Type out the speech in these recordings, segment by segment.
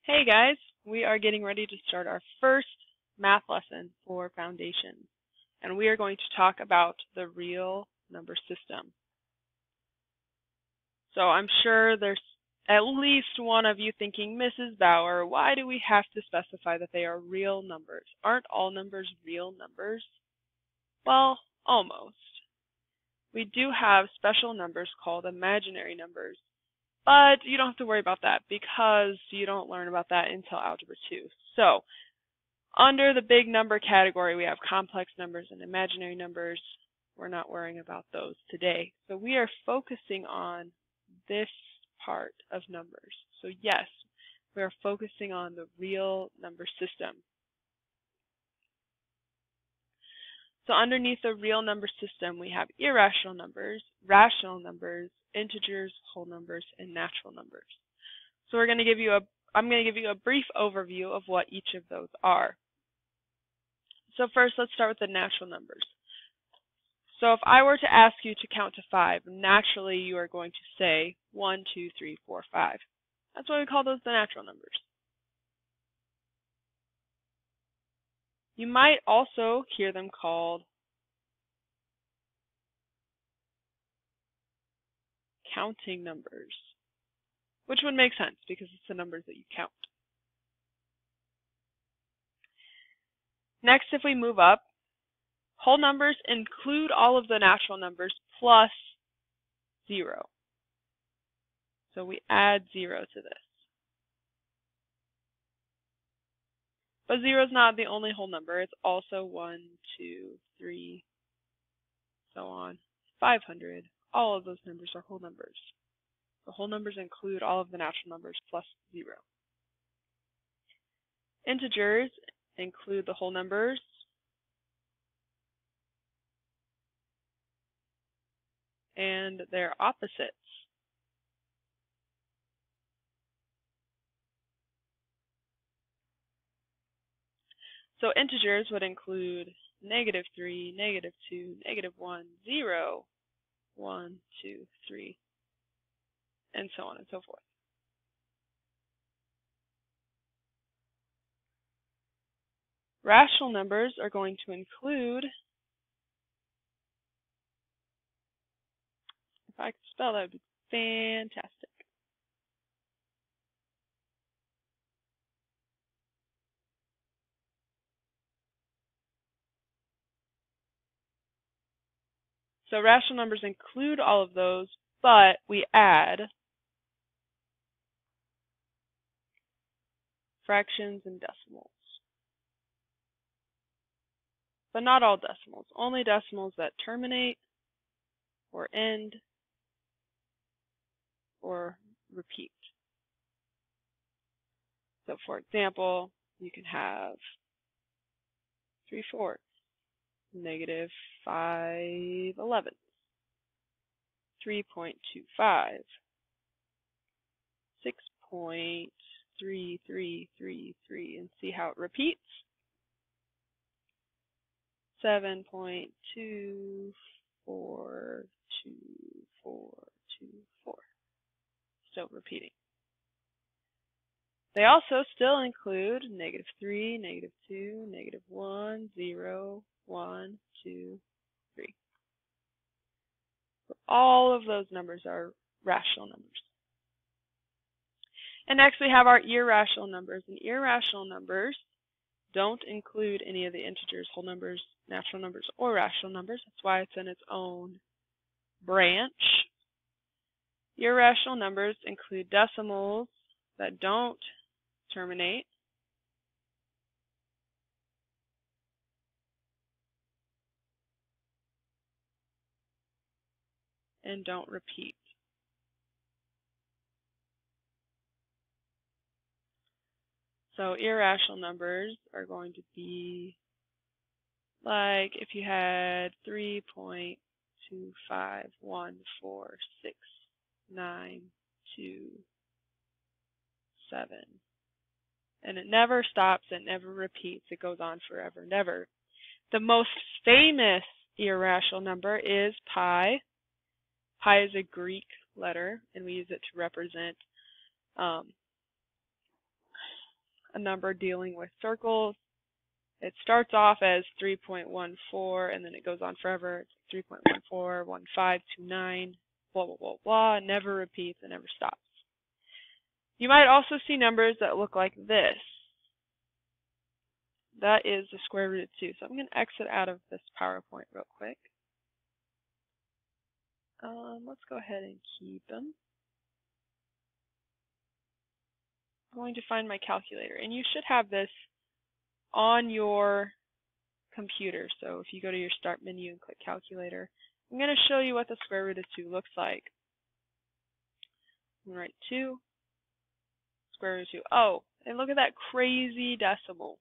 Hey guys, we are getting ready to start our first math lesson for Foundations, and we are going to talk about the real number system. So I'm sure there's at least one of you thinking, Mrs. Bauer, why do we have to specify that they are real numbers? Aren't all numbers real numbers? Well, almost. We do have special numbers called imaginary numbers, but you don't have to worry about that because you don't learn about that until Algebra 2. So, under the big number category, we have complex numbers and imaginary numbers. We're not worrying about those today. So we are focusing on this part of numbers. So yes, we are focusing on the real number system. So underneath the real number system, we have irrational numbers, rational numbers, integers, whole numbers, and natural numbers. So I'm going to give you a brief overview of what each of those are. So first, let's start with the natural numbers. So if I were to ask you to count to 5, naturally you are going to say 1, 2, 3, 4, 5. That's why we call those the natural numbers. You might also hear them called counting numbers, which would make sense because it's the numbers that you count. Next, if we move up, whole numbers include all of the natural numbers plus 0. So we add 0 to this. But 0 is not the only whole number. It's also 1, 2, 3, so on, 500. All of those numbers are whole numbers. The whole numbers include all of the natural numbers plus 0. Integers include the whole numbers and their opposites. So integers would include -3, -2, -1, 0, 1, 2, 3, and so on and so forth. Rational numbers are going to include, if I could spell that would be fantastic. So rational numbers include all of those, but we add fractions and decimals. But not all decimals, only decimals that terminate or end or repeat. So for example, you can have 3/4, -5/11, 3.25, 6.3333, and see how it repeats. 7.242424, still repeating. They also still include -3, -2, -1, 0, 1, 2, 3. So all of those numbers are rational numbers. And next we have our irrational numbers. And irrational numbers don't include any of the integers, whole numbers, natural numbers, or rational numbers. That's why it's in its own branch. Irrational numbers include decimals that don't terminate, and don't repeat. So irrational numbers are going to be like if you had 3.25146927, and it never stops, it never repeats, it goes on forever and ever. The most famous irrational number is pi. Pi is a Greek letter, and we use it to represent a number dealing with circles. It starts off as 3.14 and then it goes on forever. It's 3.14, 1529, blah, blah, blah, blah. It never repeats, it never stops. You might also see numbers that look like this. That is the square root of 2. So I'm going to exit out of this PowerPoint real quick. Let's go ahead and keep them. I'm going to find my calculator, and you should have this on your computer. So if you go to your Start menu and click Calculator, I'm going to show you what the square root of 2 looks like. I'm going to write 2, square root of 2. Oh, and look at that crazy decimal.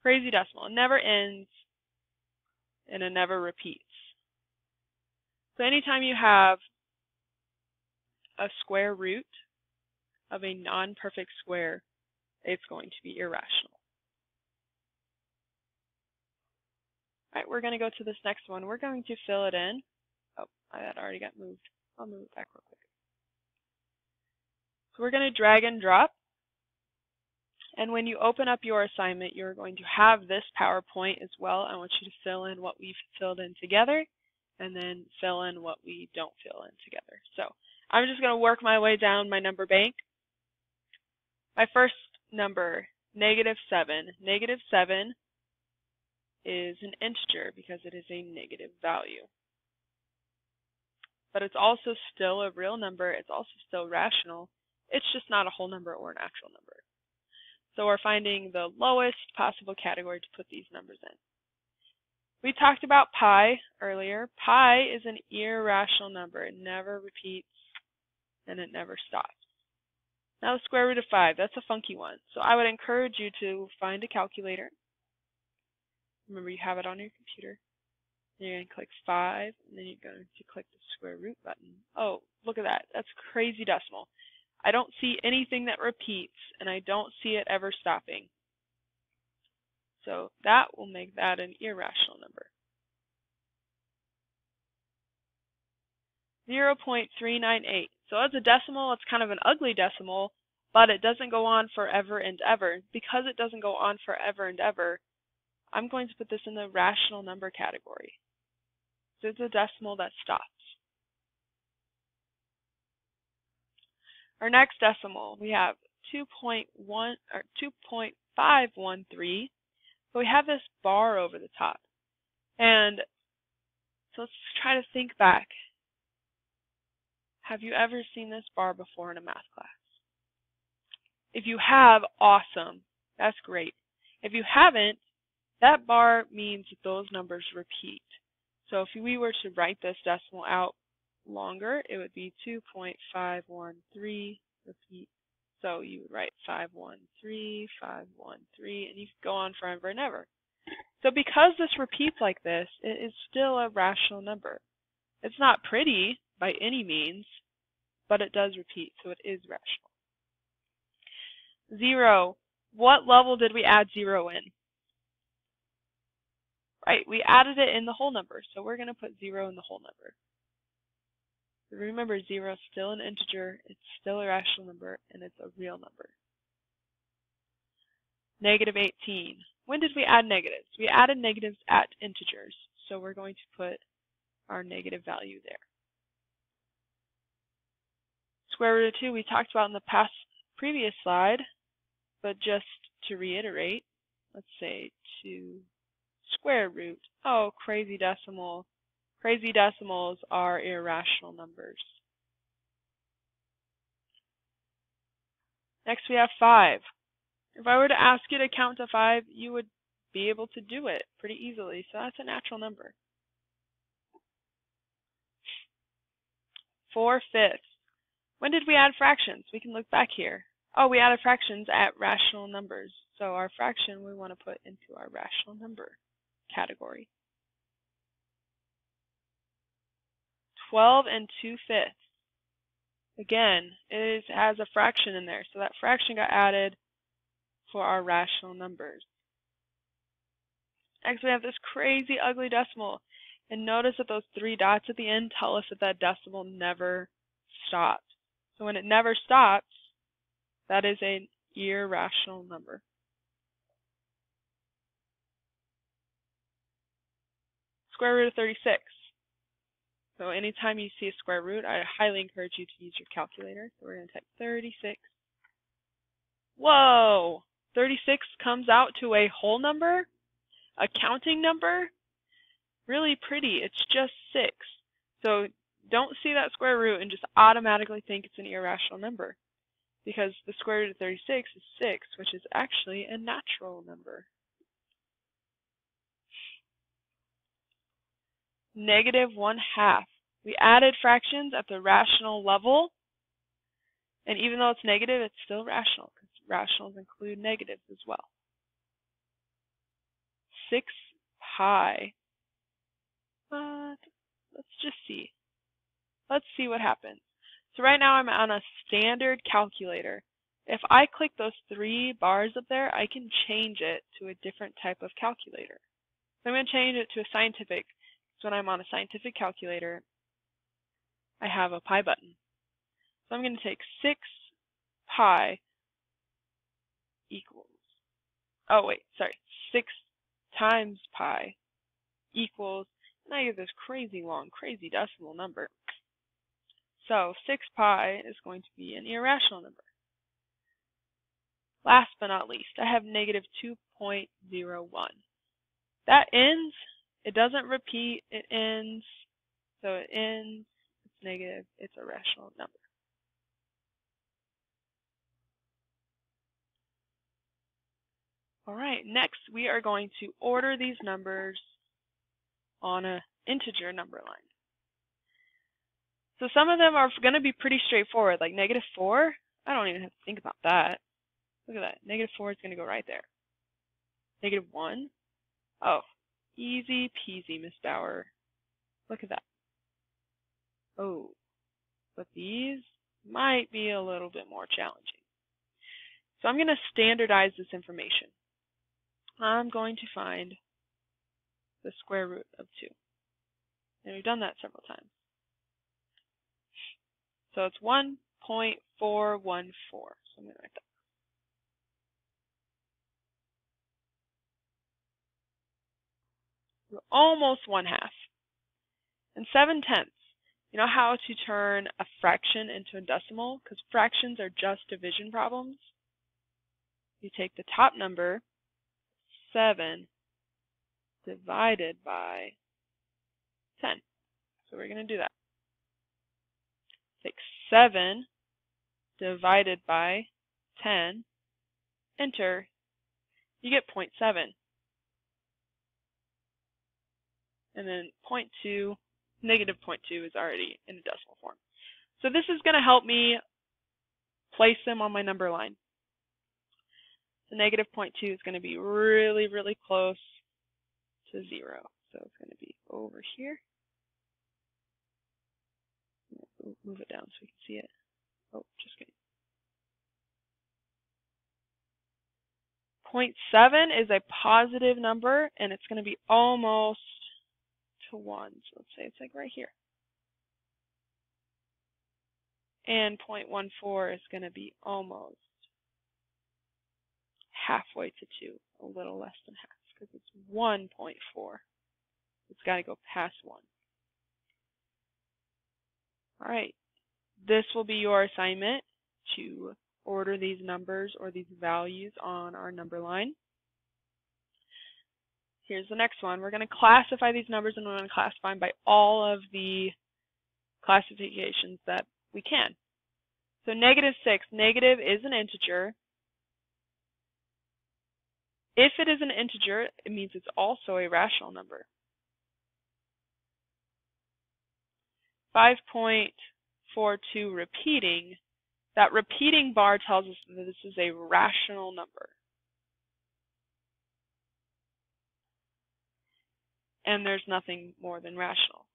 Crazy decimal. It never ends, and it never repeats. So anytime you have a square root of a non-perfect square, it's going to be irrational. All right, we're going to go to this next one. We're going to fill it in. Oh, that already got moved. I'll move it back real quick. So we're going to drag and drop. And when you open up your assignment, you're going to have this PowerPoint as well. I want you to fill in what we've filled in together, and then fill in what we don't fill in together. So I'm just going to work my way down my number bank. My first number, -7. -7 is an integer because it is a negative value. But it's also still a real number. It's also still rational. It's just not a whole number or an actual number. So we're finding the lowest possible category to put these numbers in. We talked about pi earlier. Pi is an irrational number. It never repeats and it never stops. Now the square root of 5, that's a funky one. So I would encourage you to find a calculator. Remember, you have it on your computer. You're going to click 5, and then you're going to click the square root button. Oh, look at that. That's crazy decimal. I don't see anything that repeats, and I don't see it ever stopping. So that will make that an irrational number. 0.398. So as a decimal, it's kind of an ugly decimal, but it doesn't go on forever and ever. Because it doesn't go on forever and ever, I'm going to put this in the rational number category. So it's a decimal that stops. Our next decimal, we have 2.513, but we have this bar over the top. And so let's try to think back. Have you ever seen this bar before in a math class? If you have, awesome. That's great. If you haven't, that bar means that those numbers repeat. So if we were to write this decimal out longer, it would be 2.513 repeat. So you would write 513, 513, and you could go on forever and ever. So because this repeats like this, it is still a rational number. It's not pretty by any means, but it does repeat, so it is rational. 0. What level did we add 0 in? Right, we added it in the whole number, so we're going to put 0 in the whole number. Remember, 0 is still an integer, it's still a rational number, and it's a real number. -18. When did we add negatives? We added negatives at integers, so we're going to put our negative value there. Square root of 2 we talked about in the previous slide, but just to reiterate, let's say 2 square root. Oh, crazy decimal. Crazy decimals are irrational numbers. Next we have 5. If I were to ask you to count to 5, you would be able to do it pretty easily, so that's a natural number. 4/5. When did we add fractions? We can look back here. Oh, we added fractions at rational numbers. So our fraction we want to put into our rational number category. 12 2/5. Again, it has a fraction in there, so that fraction got added for our rational numbers. Next, we have this crazy ugly decimal. And notice that those 3 dots at the end tell us that that decimal never stops. So when it never stops, that is an irrational number. square root of 36. So anytime you see a square root, I highly encourage you to use your calculator. So we're going to type 36. Whoa! 36 comes out to a whole number? A counting number? Really pretty. It's just 6. So don't see that square root and just automatically think it's an irrational number, because the square root of 36 is 6, which is actually a natural number. -1/2. We added fractions at the rational level, and even though it's negative, it's still rational, because rationals include negatives as well. 6 pi. But let's just see. Let's see what happens. So right now I'm on a standard calculator. If I click those 3 bars up there, I can change it to a different type of calculator. So I'm going to change it to a scientific. So when I'm on a scientific calculator, I have a pi button. So I'm going to take 6 pi equals, 6 times pi equals, and I get this crazy long, crazy decimal number. So 6 pi is going to be an irrational number. Last but not least, I have -2.01. That ends, it doesn't repeat, it ends, so it ends, it's negative, it's a rational number. Alright, next we are going to order these numbers on an integer number line. So some of them are going to be pretty straightforward, like -4. I don't even have to think about that. Look at that. -4 is going to go right there. -1. Oh, easy peasy, Miss Bauer. Look at that. Oh, but these might be a little bit more challenging. So I'm going to standardize this information. I'm going to find the square root of 2. And we've done that several times. So it's 1.414. So I'm going to write that. We're almost 1/2. And 7/10. You know how to turn a fraction into a decimal? Because fractions are just division problems. You take the top number, 7, divided by 10. So we're going to do that. Take 7 divided by 10, enter, you get 0.7. And then 0.2, -0.2 is already in a decimal form. So this is going to help me place them on my number line. The -0.2 is going to be really, really close to 0. So it's going to be over here. Move it down so we can see it. Oh, just kidding. 0.7 is a positive number, and it's going to be almost to 1. So let's say it's like right here. And 0.14 is going to be almost halfway to 2, a little less than half, because it's 1.4. It's got to go past 1. All right, this will be your assignment to order these numbers or these values on our number line. Here's the next one. We're going to classify these numbers, and we're going to classify them by all of the classifications that we can. So -6, negative is an integer. If it is an integer, it means it's also a rational number. 5.42 repeating. That repeating bar tells us that this is a rational number. And there's nothing more than rational.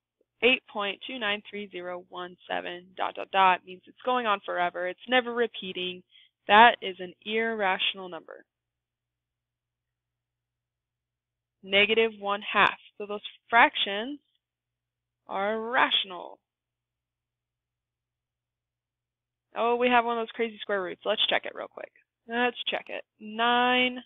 8.293017 ... means it's going on forever. It's never repeating. That is an irrational number. -1/2. So those fractions are rational. Oh, we have one of those crazy square roots. Let's check it real quick. Let's check it. 9